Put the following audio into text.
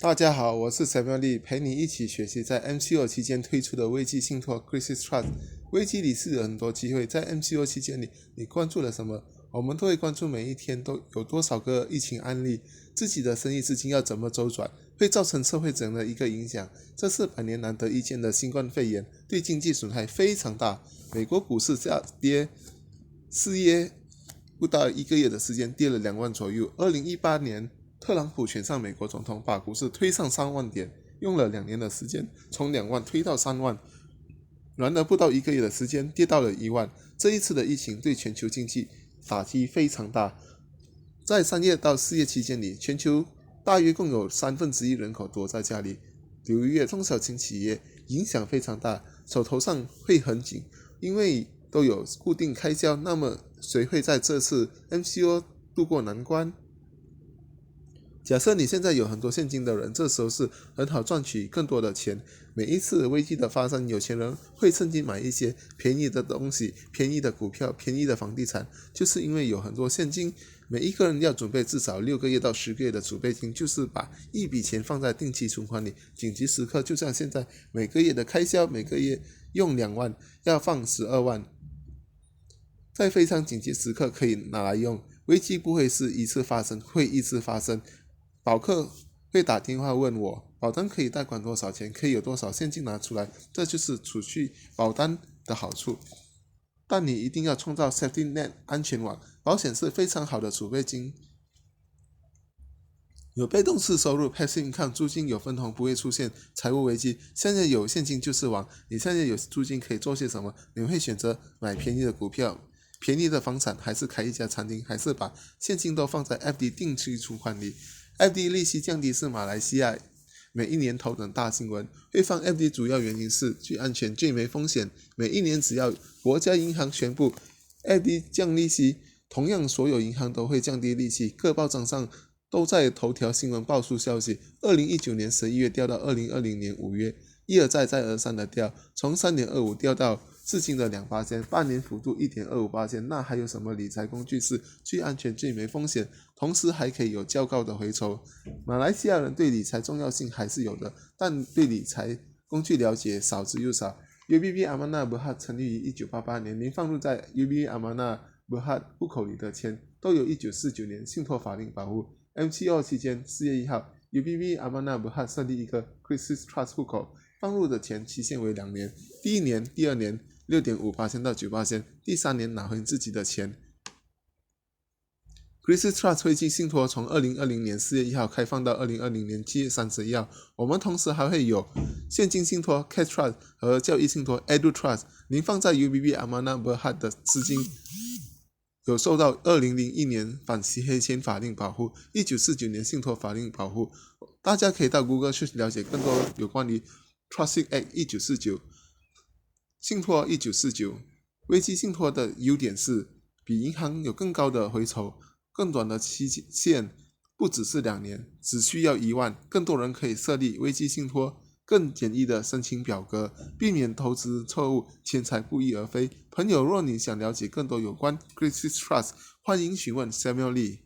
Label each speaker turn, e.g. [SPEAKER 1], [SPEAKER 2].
[SPEAKER 1] 大家好，我是 Samuel Lee，陪你一起学习在 MCO 期间推出的危机信托 Crisis Trust。危机里是有很多机会，在 MCO 期间里，你关注了什么？我们都会关注每一天都有多少个疫情案例，自己的生意资金要怎么周转，会造成社会怎样的一个影响。这是百年难得一见的新冠肺炎，对经济损害非常大。美国股市下跌，失业不到一个月的时间跌了2万左右。2018年。特朗普选上美国总统，把股市推上3万点，用了2年的时间，从2万推到3万。然而不到一个月的时间，跌到了1万。这一次的疫情对全球经济打击非常大。在3月到4月期间里，全球大约共有1/3人口躲在家里，留意中小型企业影响非常大，手头上会很紧，因为都有固定开销。那么谁会在这次 MCO 度过难关？假设你现在有很多现金的人，这时候是很好赚取更多的钱。每一次危机的发生，有钱人会趁机买一些便宜的东西、便宜的股票、便宜的房地产，就是因为有很多现金。每一个人要准备至少6个月到10个月的储备金，就是把一笔钱放在定期存款里，紧急时刻就像现在每个月的开销，每个月用2万，要放12万，在非常紧急时刻可以拿来用。危机不会是一次发生，会一直发生。保客会打电话问我，保单可以贷款多少钱，可以有多少现金拿出来，这就是储蓄保单的好处。但你一定要创造 safety net 安全网，保险是非常好的储备金。有被动式收入 passive income， 租金有分红，不会出现财务危机。现在有现金就是王，你现在有租金可以做些什么？你会选择买便宜的股票、便宜的房产，还是开一家餐厅，还是把现金都放在 FD 定期存款里？FD 利息降低是马来西亚每一年头等大新闻。会放 FD 主要原因是最安全、最没风险。每一年只要国家银行宣布 FD 降利息，同样所有银行都会降低利息。各报章上都在头条新闻爆出消息，2019年11月掉到2020年5月，一而再再而三的掉，从3.25掉到至今的2%，半年幅度1.25%。那还有什么理财工具是最安全、最没风险，同时还可以有较高的回酬？马来西亚人对理财重要性还是有的，但对理财工具了解少之又少。UBB Amanah Berhad 成立于1988年，您放入在 UBB Amanah Berhad 户口里的钱都有1949年信托法令保护。MCO 期间4月1号 UBB Amanah Berhad 设立一个 Crisis Trust 户口，放入的钱期限为2年，第1年、第2年6.5% 到9%，第3年拿回自己的钱。Crisis Trust 危机信托从2020年4月1号开放到2020年7月31号。我们同时还会有现金信托 Cash Trust 和教育信托 Edu Trust。您放在 UBB Amanah Berhad 的资金有受到2001年反洗黑钱法令保护、1949年信托法令保护。大家可以到 Google 去了解更多有关于 Trust Act 1949、信托1949。危机信托的优点是比银行有更高的回酬，更短的期限，不只是2年，只需要1万。更多人可以设立危机信托，更简易的申请表格，避免投资错误，钱财不翼而飞。朋友，若你想了解更多有关 Crisis Trust，欢迎询问 Samuel Lee。